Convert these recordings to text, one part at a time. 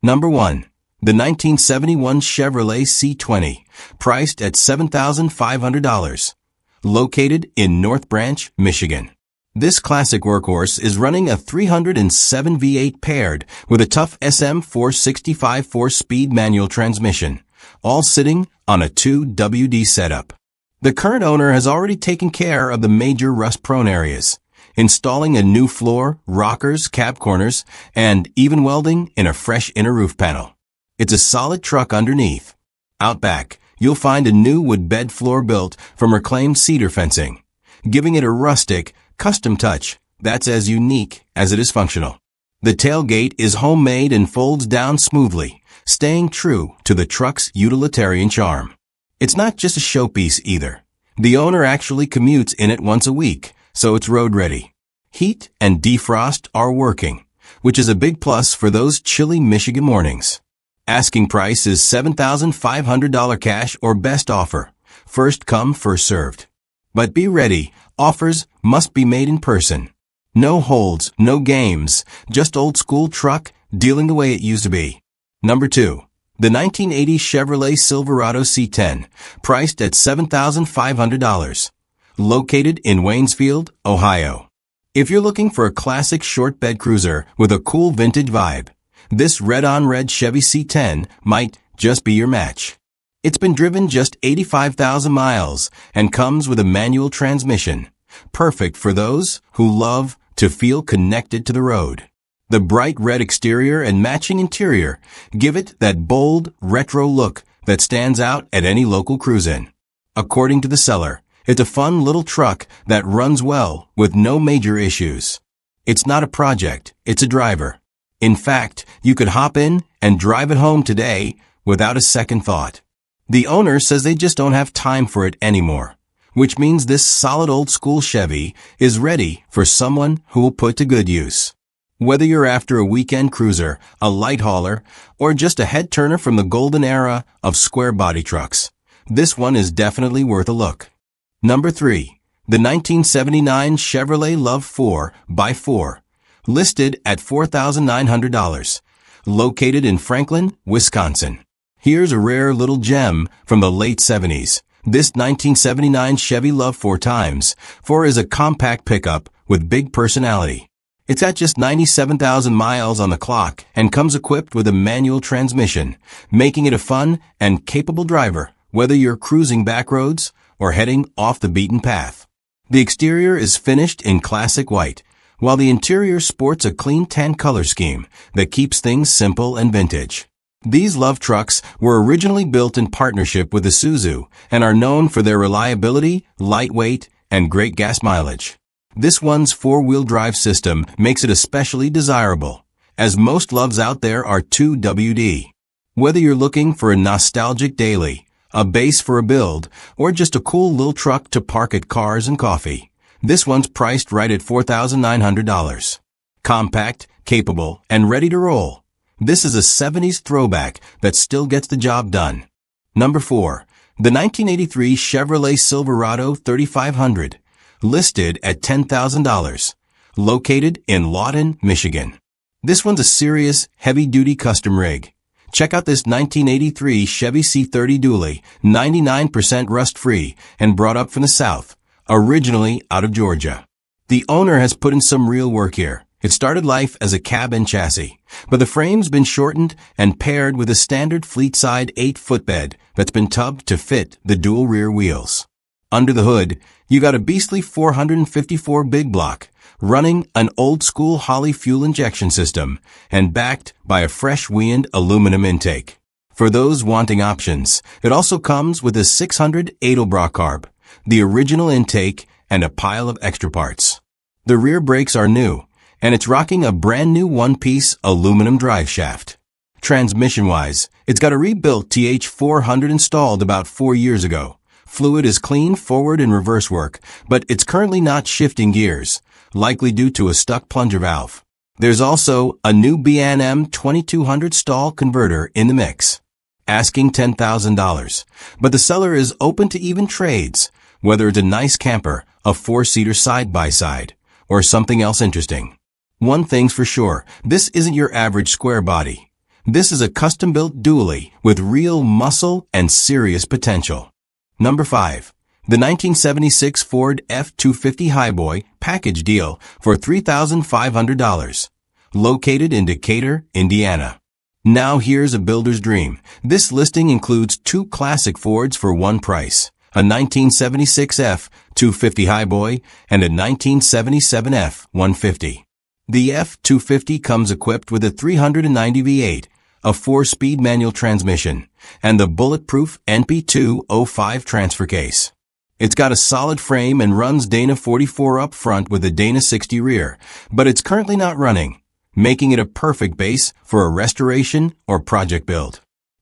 Number 1. The 1971 Chevrolet C20, priced at $7,500. Located in North Branch, Michigan. This classic workhorse is running a 307 V8 paired with a tough SM465 4-speed manual transmission, all sitting on a 2WD setup. The current owner has already taken care of the major rust-prone areas, installing a new floor, rockers, cab corners, and even welding in a fresh inner roof panel. It's a solid truck underneath. Out back, you'll find a new wood bed floor built from reclaimed cedar fencing, giving it a rustic, custom touch that's as unique as it is functional. The tailgate is homemade and folds down smoothly, staying true to the truck's utilitarian charm. It's not just a showpiece either. The owner actually commutes in it once a week, so it's road ready. Heat and defrost are working, which is a big plus for those chilly Michigan mornings. Asking price is $7,500 cash or best offer. First come, first served. But be ready, offers must be made in person. No holds, no games, just old school truck dealing the way it used to be. Number 2. The 1980 Chevrolet Silverado C10, priced at $7,500. Located in Waynesfield, Ohio. If you're looking for a classic short bed cruiser with a cool vintage vibe, this red-on-red Chevy C10 might just be your match. It's been driven just 85,000 miles and comes with a manual transmission, perfect for those who love to feel connected to the road. The bright red exterior and matching interior give it that bold, retro look that stands out at any local cruise-in. According to the seller, it's a fun little truck that runs well with no major issues. It's not a project, it's a driver. In fact, you could hop in and drive it home today without a second thought. The owner says they just don't have time for it anymore, which means this solid old school Chevy is ready for someone who will put to good use. Whether you're after a weekend cruiser, a light hauler, or just a head-turner from the golden era of square-body trucks, this one is definitely worth a look. Number 3. The 1979 Chevrolet Love 4x4, listed at $4,900, located in Franklin, Wisconsin. Here's a rare little gem from the late 70s. This 1979 Chevy Love 4x4 is a compact pickup with big personality. It's at just 97,000 miles on the clock and comes equipped with a manual transmission, making it a fun and capable driver, whether you're cruising back roads or heading off the beaten path. The exterior is finished in classic white, while the interior sports a clean tan color scheme that keeps things simple and vintage. These Love trucks were originally built in partnership with Isuzu and are known for their reliability, lightweight, and great gas mileage. This one's four-wheel drive system makes it especially desirable, as most Loves out there are 2WD. Whether you're looking for a nostalgic daily, a base for a build, or just a cool little truck to park at cars and coffee, this one's priced right at $4,900. Compact, capable, and ready to roll. This is a 70s throwback that still gets the job done. Number 4. The 1983 Chevrolet Silverado 3500, listed at $10,000, located in Lawton, Michigan. This one's a serious, heavy-duty custom rig. Check out this 1983 Chevy C30 dually, 99% rust-free and brought up from the South, originally out of Georgia. The owner has put in some real work here. It started life as a cab and chassis, but the frame's been shortened and paired with a standard fleet-side 8-foot bed that's been tubbed to fit the dual rear wheels. Under the hood, you got a beastly 454 big block, running an old-school Holley fuel injection system and backed by a fresh weaned aluminum intake. For those wanting options, it also comes with a 600 Edelbrock carb, the original intake, and a pile of extra parts. The rear brakes are new, and it's rocking a brand new one-piece aluminum drive shaft. Transmission-wise, it's got a rebuilt TH400 installed about 4 years ago. Fluid is clean forward and reverse work, but it's currently not shifting gears, likely due to a stuck plunger valve. There's also a new B&M 2200 stall converter in the mix. Asking $10,000, but the seller is open to even trades, whether it's a nice camper, a 4-seater side-by-side, or something else interesting. One thing's for sure, this isn't your average square body. This is a custom-built dually with real muscle and serious potential. Number 5. The 1976 Ford F-250 Highboy package deal for $3,500. Located in Decatur, Indiana. Now here's a builder's dream. This listing includes two classic Fords for one price. A 1976 F-250 Highboy and a 1977 F-150. The F-250 comes equipped with a 390 V8, a 4-speed manual transmission, and the bulletproof NP205 transfer case. It's got a solid frame and runs Dana 44 up front with a Dana 60 rear, but it's currently not running, making it a perfect base for a restoration or project build.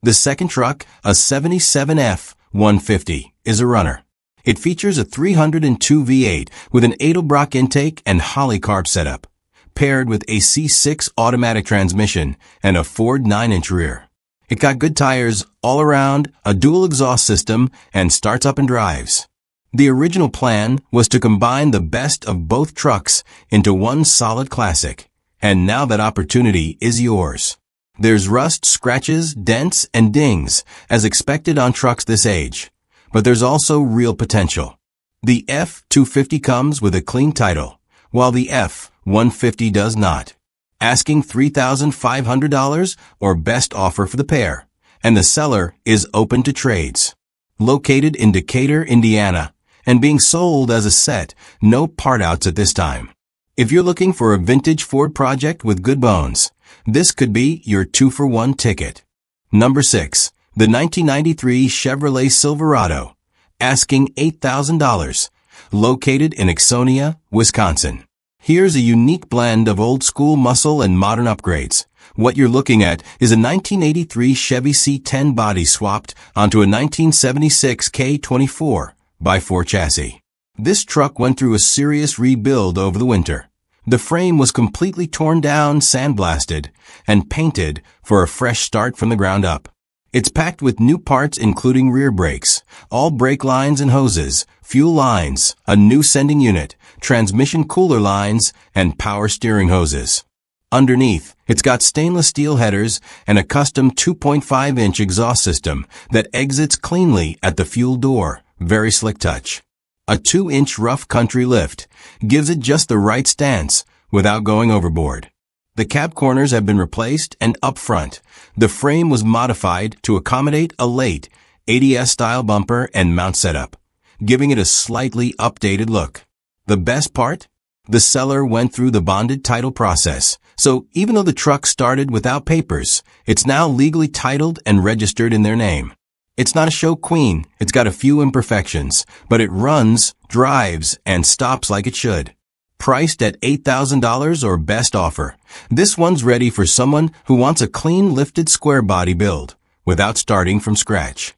The second truck, a 77 F-150, is a runner. It features a 302 V8 with an Edelbrock intake and Holley carb setup, paired with a C6 automatic transmission and a Ford 9-inch rear. It got good tires all around, a dual exhaust system, and starts up and drives. The original plan was to combine the best of both trucks into one solid classic, and now that opportunity is yours. There's rust, scratches, dents, and dings, as expected on trucks this age, but there's also real potential. The F-250 comes with a clean title, while the F-150 does not. Asking $3,500 or best offer for the pair, and the seller is open to trades. Located in Decatur, Indiana, and being sold as a set, no part outs at this time. If you're looking for a vintage Ford project with good bones, this could be your 2-for-1 ticket. Number 6. The 1993 Chevrolet Silverado, asking $8,000, located in Ixonia, Wisconsin. Here's a unique blend of old-school muscle and modern upgrades. What you're looking at is a 1983 Chevy C10 body swapped onto a 1976 K24 by 4 chassis. This truck went through a serious rebuild over the winter. The frame was completely torn down, sandblasted, and painted for a fresh start from the ground up. It's packed with new parts including rear brakes, all brake lines and hoses, fuel lines, a new sending unit, transmission cooler lines, and power steering hoses. Underneath, it's got stainless steel headers and a custom 2.5-inch exhaust system that exits cleanly at the fuel door. Very slick touch. A 2-inch rough country lift gives it just the right stance without going overboard. The cab corners have been replaced, and up front, the frame was modified to accommodate a late ADS-style bumper and mount setup, giving it a slightly updated look. The best part? The seller went through the bonded title process, so even though the truck started without papers, it's now legally titled and registered in their name. It's not a show queen, it's got a few imperfections, but it runs, drives, and stops like it should. Priced at $8,000 or best offer, this one's ready for someone who wants a clean lifted square body build, without starting from scratch.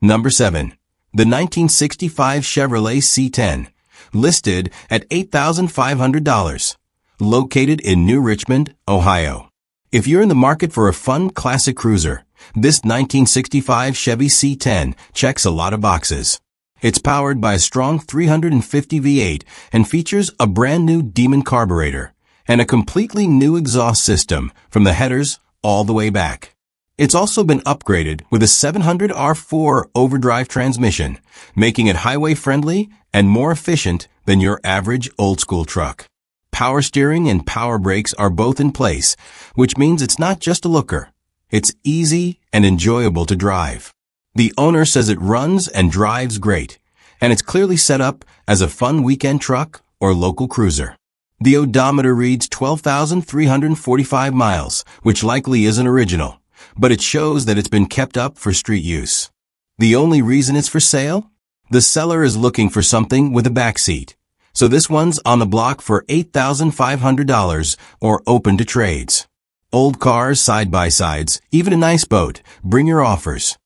Number 7. The 1965 Chevrolet C10, listed at $8,500, located in New Richmond, Ohio. If you're in the market for a fun classic cruiser, this 1965 Chevy C10 checks a lot of boxes. It's powered by a strong 350 V8 and features a brand new Demon carburetor and a completely new exhaust system from the headers all the way back. It's also been upgraded with a 700 R4 overdrive transmission, making it highway-friendly and more efficient than your average old-school truck. Power steering and power brakes are both in place, which means it's not just a looker. It's easy and enjoyable to drive. The owner says it runs and drives great, and it's clearly set up as a fun weekend truck or local cruiser. The odometer reads 12,345 miles, which likely isn't original, but it shows that it's been kept up for street use. The only reason it's for sale? The seller is looking for something with a back seat, so this one's on the block for $8,500 or open to trades. Old cars, side-by-sides, even a nice boat, bring your offers.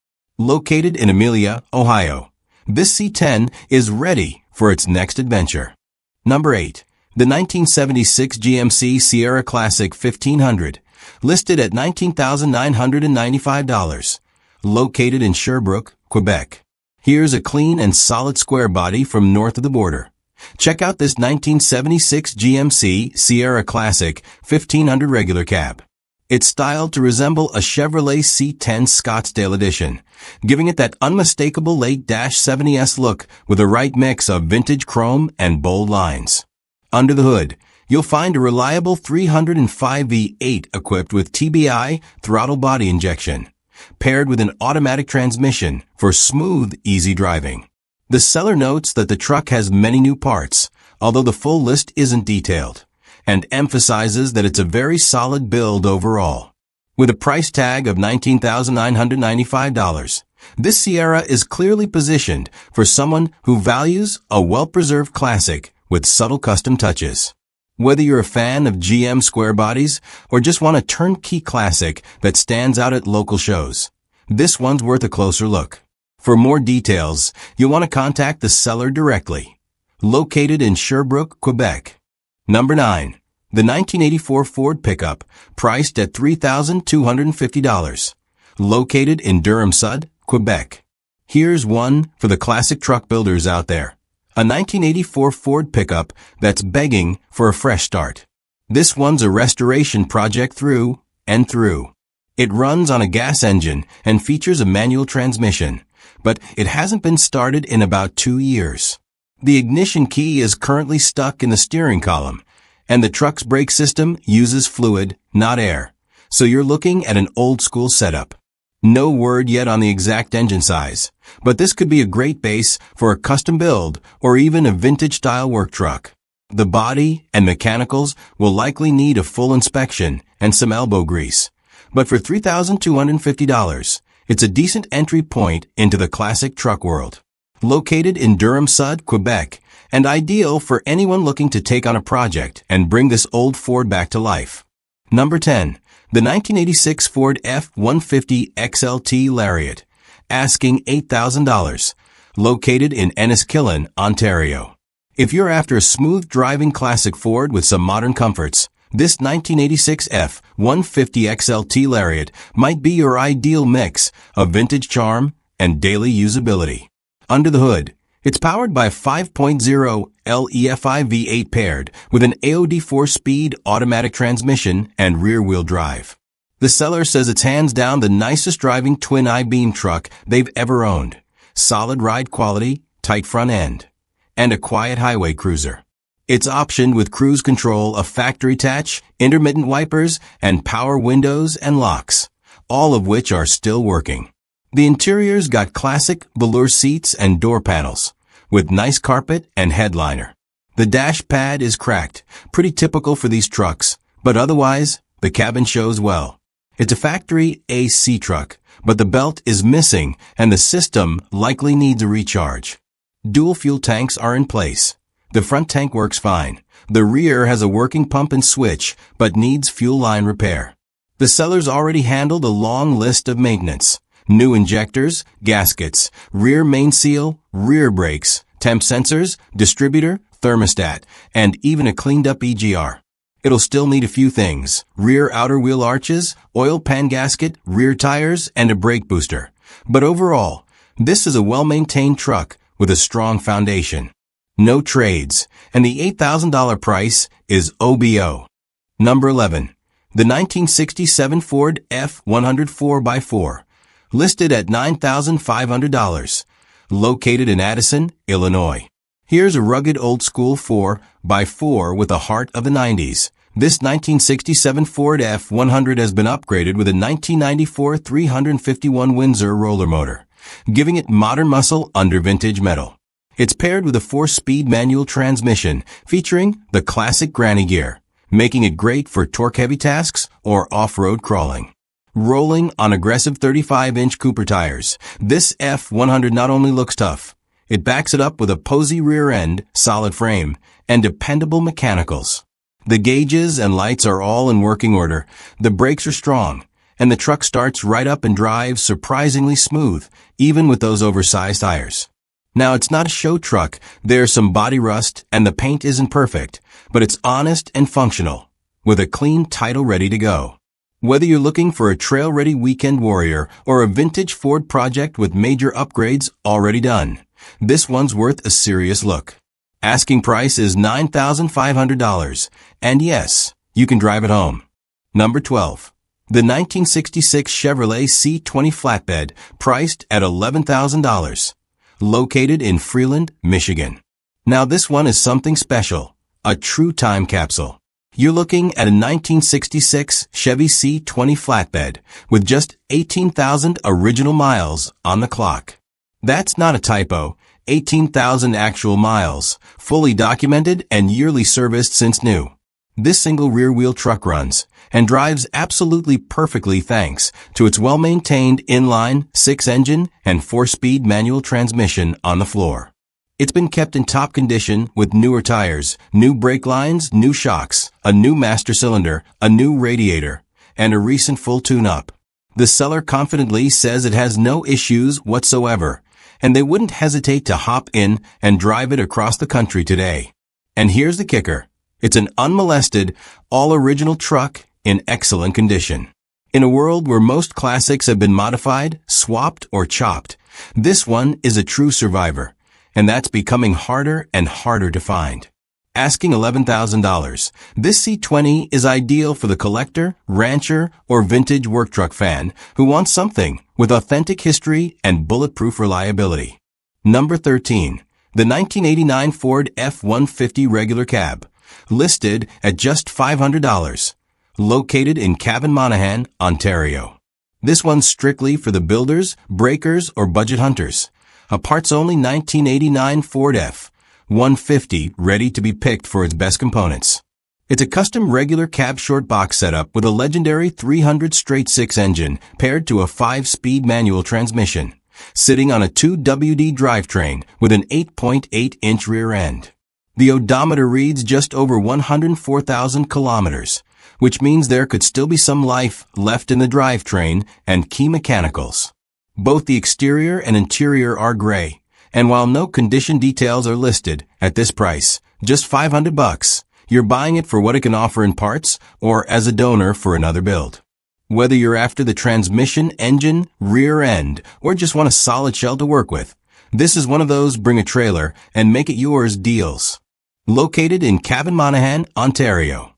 Located in Amelia, Ohio, this C10 is ready for its next adventure. Number 8. The 1976 GMC Sierra Classic 1500, listed at $19,995, located in Sherbrooke, Quebec. Here's a clean and solid square body from north of the border. Check out this 1976 GMC Sierra Classic 1500 regular cab. It's styled to resemble a Chevrolet C10 Scottsdale Edition, giving it that unmistakable late-70s look with a right mix of vintage chrome and bold lines. Under the hood, you'll find a reliable 305 V8 equipped with TBI throttle body injection, paired with an automatic transmission for smooth, easy driving. The seller notes that the truck has many new parts, although the full list isn't detailed, and emphasizes that it's a very solid build overall. With a price tag of $19,995, this Sierra is clearly positioned for someone who values a well-preserved classic with subtle custom touches. Whether you're a fan of GM square bodies or just want a turnkey classic that stands out at local shows, this one's worth a closer look. For more details, you'll want to contact the seller directly. Located in Sherbrooke, Quebec. Number 9. The 1984 Ford pickup, priced at $3,250. Located in Durham-Sud, Quebec. Here's one for the classic truck builders out there. A 1984 Ford pickup that's begging for a fresh start. This one's a restoration project through and through. It runs on a gas engine and features a manual transmission, but it hasn't been started in about 2 years. The ignition key is currently stuck in the steering column, and the truck's brake system uses fluid, not air, so you're looking at an old-school setup. No word yet on the exact engine size, but this could be a great base for a custom build or even a vintage-style work truck. The body and mechanicals will likely need a full inspection and some elbow grease, but for $3,250, it's a decent entry point into the classic truck world. Located in Durham-Sud, Quebec, and ideal for anyone looking to take on a project and bring this old Ford back to life. Number 10. The 1986 Ford F-150 XLT Lariat, asking $8,000, located in Enniskillen, Ontario. If you're after a smooth-driving classic Ford with some modern comforts, this 1986 F-150 XLT Lariat might be your ideal mix of vintage charm and daily usability. Under the hood, it's powered by a 5.0 LEFI V8 paired with an AOD 4-speed automatic transmission and rear-wheel drive. The seller says it's hands down the nicest driving twin I-beam truck they've ever owned. Solid ride quality, tight front end, and a quiet highway cruiser. It's optioned with cruise control, a factory attach, intermittent wipers, and power windows and locks, all of which are still working. The interior's got classic velour seats and door panels, with nice carpet and headliner. The dash pad is cracked, pretty typical for these trucks, but otherwise, the cabin shows well. It's a factory AC truck, but the belt is missing and the system likely needs a recharge. Dual fuel tanks are in place. The front tank works fine. The rear has a working pump and switch, but needs fuel line repair. The seller's already handled a long list of maintenance. New injectors, gaskets, rear main seal, rear brakes, temp sensors, distributor, thermostat, and even a cleaned-up EGR. It'll still need a few things: rear outer wheel arches, oil pan gasket, rear tires, and a brake booster. But overall, this is a well-maintained truck with a strong foundation. No trades, and the $8,000 price is OBO. Number 11. The 1967 Ford F-100 4x4. Listed at $9,500, located in Addison, Illinois. Here's a rugged old-school 4x4 with a heart of the 90s. This 1967 Ford F-100 has been upgraded with a 1994 351 Windsor roller motor, giving it modern muscle under vintage metal. It's paired with a 4-speed manual transmission featuring the classic granny gear, making it great for torque-heavy tasks or off-road crawling. Rolling on aggressive 35-inch Cooper tires, this F-100 not only looks tough, it backs it up with a posy rear end, solid frame, and dependable mechanicals. The gauges and lights are all in working order, the brakes are strong, and the truck starts right up and drives surprisingly smooth, even with those oversized tires. Now, it's not a show truck. There's some body rust, and the paint isn't perfect, but it's honest and functional, with a clean title ready to go. Whether you're looking for a trail-ready weekend warrior or a vintage Ford project with major upgrades already done, this one's worth a serious look. Asking price is $9,500, and yes, you can drive it home. Number 12. The 1966 Chevrolet C20 flatbed, priced at $11,000. Located in Freeland, Michigan. Now this one is something special. A true time capsule. You're looking at a 1966 Chevy C20 flatbed with just 18,000 original miles on the clock. That's not a typo. 18,000 actual miles, fully documented and yearly serviced since new. This single rear-wheel truck runs and drives absolutely perfectly thanks to its well-maintained inline, 6-engine, and 4-speed manual transmission on the floor. It's been kept in top condition with newer tires, new brake lines, new shocks, a new master cylinder, a new radiator, and a recent full tune-up. The seller confidently says it has no issues whatsoever, and they wouldn't hesitate to hop in and drive it across the country today. And here's the kicker. It's an unmolested, all-original truck in excellent condition. In a world where most classics have been modified, swapped, or chopped, this one is a true survivor, and that's becoming harder and harder to find. Asking $11,000, this C20 is ideal for the collector, rancher, or vintage work truck fan who wants something with authentic history and bulletproof reliability. Number 13. The 1989 Ford F-150 regular cab. Listed at just $500. Located in Cavan-Monaghan, Ontario. This one's strictly for the builders, breakers, or budget hunters. A parts-only 1989 Ford F-150 ready to be picked for its best components. It's a custom regular cab short box setup with a legendary 300 straight-six engine paired to a 5-speed manual transmission, sitting on a 2WD drivetrain with an 8.8-inch rear end. The odometer reads just over 104,000 kilometers, which means there could still be some life left in the drivetrain and key mechanicals. Both the exterior and interior are gray, and while no condition details are listed at this price, just $500, you're buying it for what it can offer in parts or as a donor for another build. Whether you're after the transmission, engine, rear end, or just want a solid shell to work with, this is one of those bring a trailer and make it yours deals. Located in Cavan-Monaghan, Ontario.